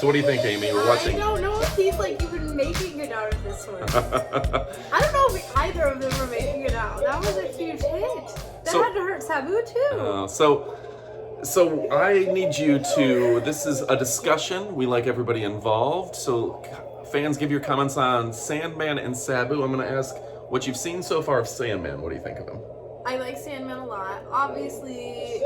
So what do you think, Amy? We're watching. I don't know if he's like even making it out of this one. I don't know if either of them are making it out. That was a huge hit. That had to hurt Sabu too. So I need you to. This is a discussion. We like everybody involved. So fans, give your comments on Sandman and Sabu. I'm going to ask what you've seen so far of Sandman. What do you think of him? I like Sandman a lot. Obviously,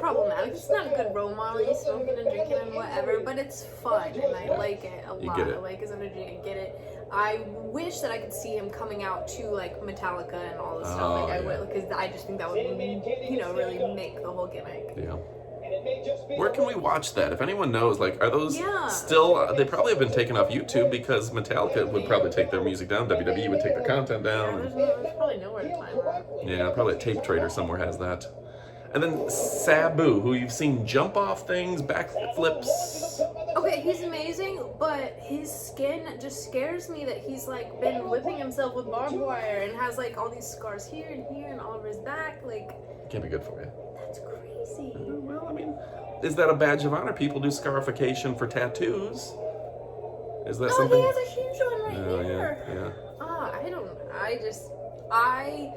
problematic. It's not a good role model. He's smoking and drinking and whatever, but it's fun and I like it a lot. You get it. I like his energy. I get it. I wish that I could see him coming out to like Metallica and all this stuff. Like I would, because I just think that would, really make the whole gimmick. Yeah. Where can we watch that? If anyone knows, like, are those still? They probably have been taken off YouTube because Metallica would probably take their music down. WWE would take their content down. There's probably nowhere to find that. Yeah, probably a tape trader somewhere has that. And then Sabu, who you've seen jump off things, backflips. Okay, he's amazing, but his skin just scares me that he's like been whipping himself with barbed wire and has like all these scars here and all over his back. Like, can't be good for you. That's crazy. Well, I mean, is that a badge of honor? People do scarification for tattoos. Is that something? He has a huge one right here. Yeah. I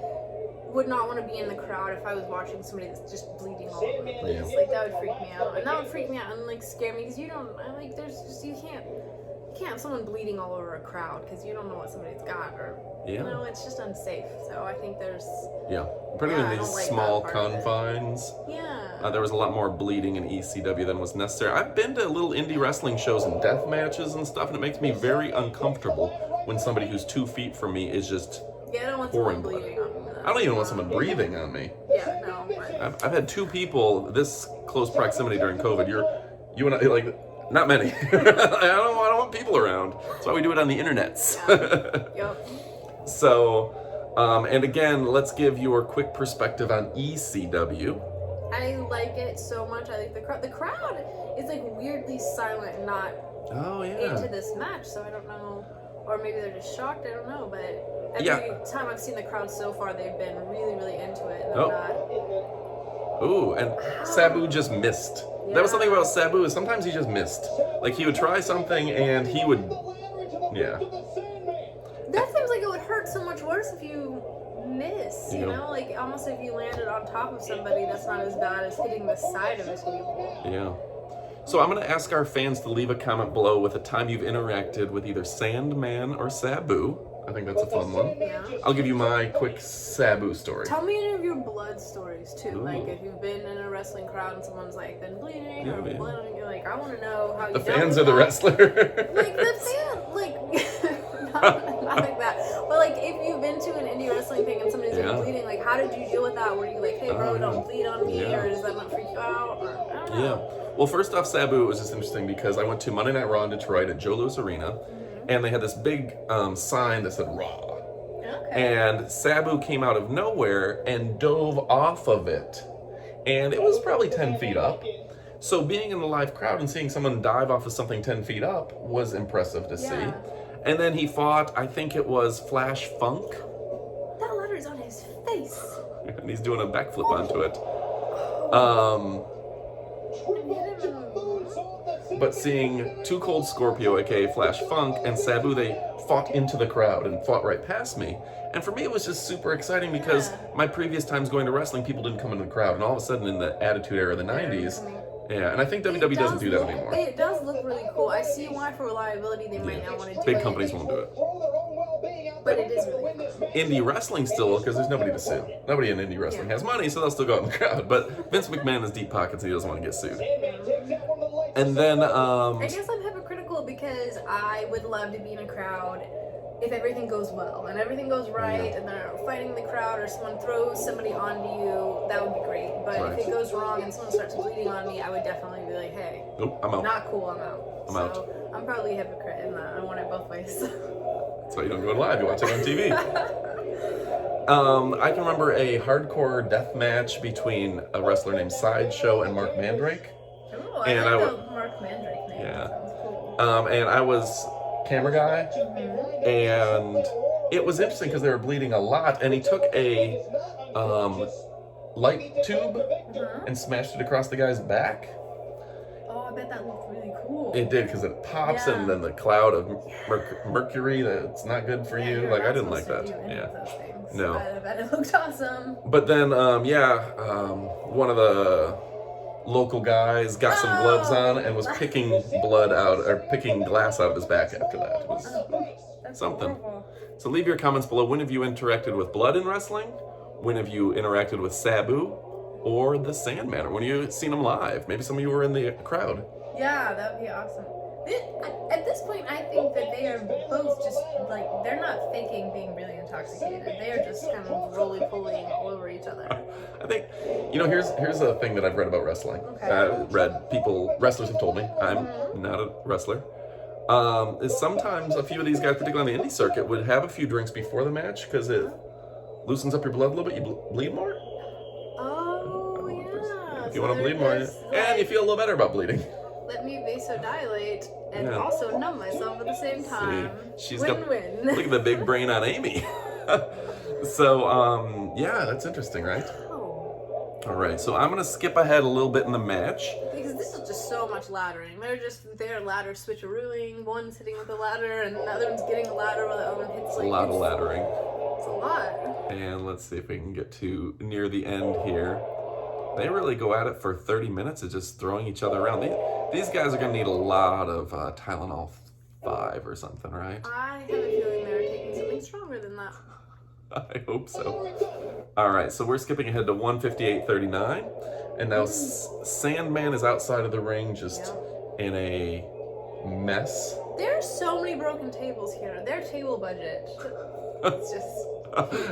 would not want to be in the crowd if I was watching somebody that's just bleeding all over the place. Yeah. Like, that would freak me out. And that would freak me out and, like, scare me because you can't have someone bleeding all over a crowd because you don't know what somebody's got or, it's just unsafe. So I think there's... Yeah. Particularly in these small confines. Yeah. There was a lot more bleeding in ECW than was necessary. I've been to little indie wrestling shows and death matches and stuff, and it makes me very uncomfortable when somebody who's 2 feet from me is just pouring blood. I don't even want someone breathing on me. Yeah, no. I've had 2 people this close proximity during COVID. You and I, like, not many. I don't want people around. That's why we do it on the internets. Yep. So, and again, let's give your quick perspective on ECW. I like it so much. I like the crowd. The crowd is like weirdly silent and not into this match. So I don't know, or maybe they're just shocked. I don't know, but every time I've seen the crowd so far, they've been really, really into it. And they're not. Ooh, and Sabu just missed. Yeah. That was something about Sabu, is sometimes he just missed. Like, he would try something and he would, That seems like it would hurt so much worse if you miss, you know? Like, almost if you landed on top of somebody, that's not as bad as hitting the side of a table. Yeah. So I'm going to ask our fans to leave a comment below with a time you've interacted with either Sandman or Sabu. I think that's a fun one. Yeah. I'll give you my quick Sabu story. Tell me any of your blood stories too. Ooh. Like if you've been in a wrestling crowd and someone's like been bleeding or blood on you, like I want to know how you the fans or the wrestler. Like the fan, like not like that. But like if you've been to an indie wrestling thing and somebody's been bleeding, like how did you deal with that? Were you like, hey bro, don't bleed on me, or does that not freak you out? Or I don't know. Yeah. Well, first off, Sabu was just interesting because I went to Monday Night Raw in Detroit at Joe Louis Arena. And they had this big sign that said Raw. Okay. And Sabu came out of nowhere and dove off of it. And it was probably 10 feet up. So being in the live crowd and seeing someone dive off of something 10 feet up was impressive to see. And then he fought, I think it was Flash Funk. That letter's on his face. And he's doing a backflip onto it. But seeing Too Cold Scorpio, aka Flash Funk, and Sabu, they fought into the crowd and fought right past me. And for me, it was just super exciting because my previous times going to wrestling, people didn't come into the crowd. And all of a sudden, in the Attitude Era of the 90s, and I think WWE doesn't do that anymore. It does look really cool. I see why, for reliability, they might not want to do it. Big companies won't do it. But it is really cool. Indie wrestling still, because there's nobody to sue. Nobody in indie wrestling has money, so they'll still go out in the crowd. But Vince McMahon has deep pockets and he doesn't want to get sued. And then, I guess I'm hypocritical because I would love to be in a crowd if everything goes well and everything goes right and they're fighting in the crowd or someone throws somebody onto you, that would be great. But if it goes wrong and someone starts bleeding on me, I would definitely be like, hey, I'm out. Not cool, I'm out. So I'm probably a hypocrite in that. I want it both ways. That's why you don't go live, you watch it on TV. I can remember a hardcore death match between a wrestler named Sideshow and Mark Mandrake. Oh, I like the Mark Mandrake name. Yeah. That sounds cool. And I was camera guy, and it was interesting because they were bleeding a lot, and he took a light tube and smashed it across the guy's back. Oh, I bet that looked really cool. It did, because it pops and then the cloud of mercury that's not good for you. Like, I didn't like that. No. I bet it looked awesome. But then, one of the local guys got some gloves on and was picking glass out of his back after that. It was something. Horrible. So leave your comments below. When have you interacted with blood in wrestling? When have you interacted with Sabu or the Sandman? Or when have you seen him live? Maybe some of you were in the crowd. Yeah, that would be awesome. At this point, I think that they are both just, like, they're not faking being really intoxicated. They are just kind of roly-polying all over each other. I think, here's a thing that I've read about wrestling. Okay. Wrestlers have told me, I'm not a wrestler, is sometimes a few of these guys, particularly on the indie circuit, would have a few drinks before the match because it loosens up your blood a little bit. You bleed more? Oh, yeah. If you want to bleed more, and you feel a little better about bleeding. Let me vasodilate and also numb myself at the same time. See, she's win-win. Look at the big brain on Amy. So, that's interesting, right? Oh. All right, so I'm going to skip ahead a little bit in the match. Because this is just so much laddering. They're ladder switcherooing, one sitting with the ladder, and the other one's getting a ladder while the other one hits. It's a lot of laddering. It's a lot. And let's see if we can get to near the end here. They really go at it for 30 minutes of just throwing each other around. These guys are going to need a lot of Tylenol 5 or something, right? I have a feeling they're taking something stronger than that. I hope so. All right, so we're skipping ahead to 158.39. And now Sandman is outside of the ring just in a mess. There are so many broken tables here. Their table budget. It's just...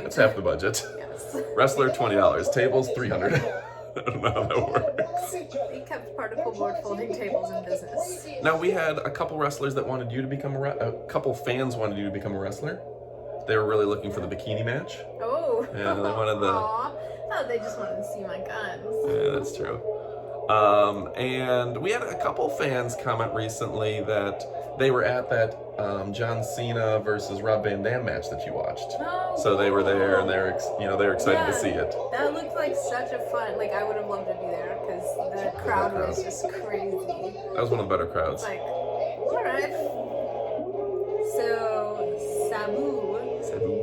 That's half the budget. Yes. Wrestler, $20. Tables, $300. I don't know how that works. They kept particle board folding tables in business. Now, we had a couple wrestlers that wanted you to become a couple fans wanted you to become a wrestler. They were really looking for the bikini match. Oh. Yeah, they wanted the... Aww. Oh, they just wanted to see my guns. Yeah, that's true. And we had a couple fans comment recently that they were at that John Cena versus Rob Van Dam match that you watched. Oh, so they were there and they're excited to see it. That looked like such a fun. Like, I would have loved to be there because the crowd was just crazy. That was one of the better crowds. Like, all right. So Sabu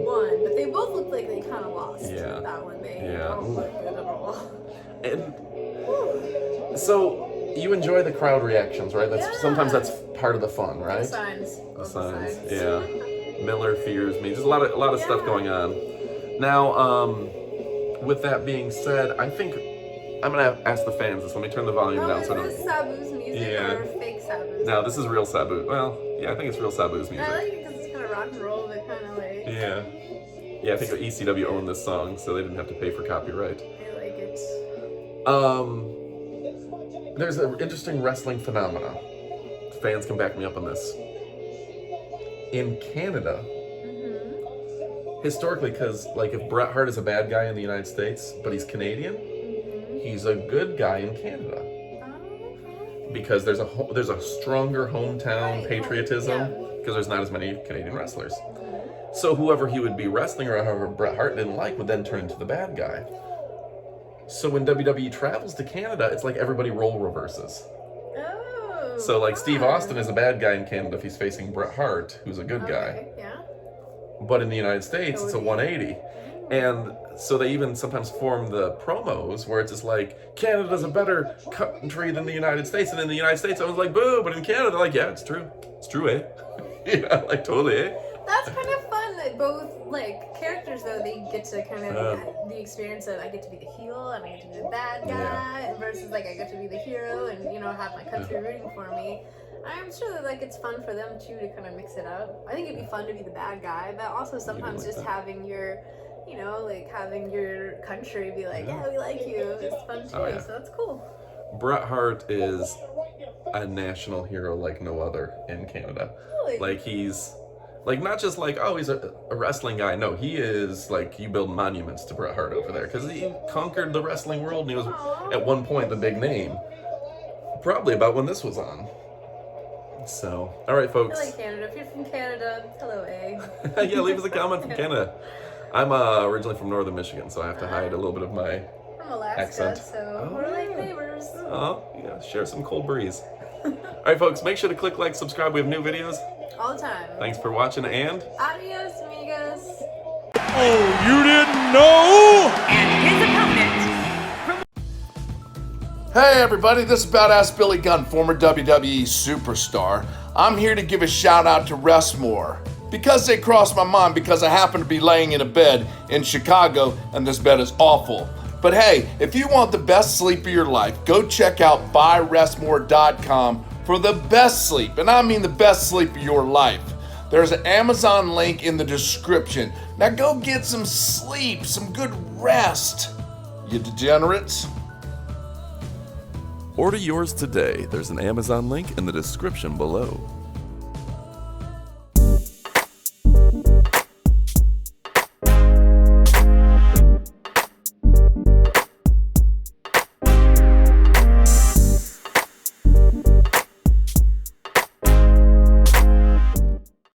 won, but they both looked like they kind of lost. Yeah. That one, they don't look good at all. And so you enjoy the crowd reactions, right? Sometimes that's part of the fun, right? The signs. The signs. Yeah. Miller fears me. Just a lot of stuff going on. Now, with that being said, I think I'm gonna ask the fans this. Let me turn the volume down. Is this Sabu's music or fake Sabu's? No, this is real Sabu. Well, yeah, I think it's real Sabu's music. I like it because it's kind of rock and roll, but kind of like. Yeah. Yeah, I think the ECW owned this song, so they didn't have to pay for copyright. I like it. There's an interesting wrestling phenomena. Fans can back me up on this. In Canada, historically, because like if Bret Hart is a bad guy in the United States, but he's Canadian, he's a good guy in Canada. Because there's a stronger hometown patriotism because there's not as many Canadian wrestlers. So whoever he would be wrestling or whoever Bret Hart didn't like would then turn into the bad guy. So when WWE travels to Canada, it's like everybody role reverses. Oh. So like Steve Austin is a bad guy in Canada if he's facing Bret Hart, who's a good guy. Yeah. But in the United States, it's a 180. And so they even sometimes form the promos where it's just like, Canada's a better country than the United States. And in the United States, everyone's like, boo. But in Canada, they're like, yeah, it's true. It's true, eh? Yeah, like totally, eh? That's kind of fun that both, like, characters, though, they get to kind of the experience of I get to be the heel and I get to be the bad guy versus, like, I get to be the hero and, you know, have my country rooting for me. I'm sure that, like, it's fun for them, too, to kind of mix it up. I think it'd be fun to be the bad guy, but also sometimes just having your, you know, like, having your country be like, yeah, we like you. It's fun, too, so that's cool. Bret Hart is a national hero like no other in Canada. Really? Like, he's... Like, not just like, oh, he's a wrestling guy. No, he is, like, you build monuments to Bret Hart over there. Because he conquered the wrestling world, and he was, at one point, the big name. Probably about when this was on. So, all right, folks. I like Canada. If you're from Canada, hello, eh? Yeah, leave us a comment from Canada. I'm originally from northern Michigan, so I have to hide a little bit of my From Alaska, accent. So we're like neighbors. Oh, yeah, share some cold breeze. All right, folks, make sure to click like, subscribe. We have new videos. All the time. Thanks for watching, and Adios, amigos. Oh, you didn't know? And his opponent. Hey everybody, this is Badass Billy Gunn, former WWE superstar. I'm here to give a shout out to Restmore. Because they crossed my mind because I happen to be laying in a bed in Chicago and this bed is awful. But hey, if you want the best sleep of your life, go check out buyrestmore.com for the best sleep, and I mean the best sleep of your life. There's an Amazon link in the description. Now go get some sleep, some good rest, you degenerates. order yours today. There's an Amazon link in the description below.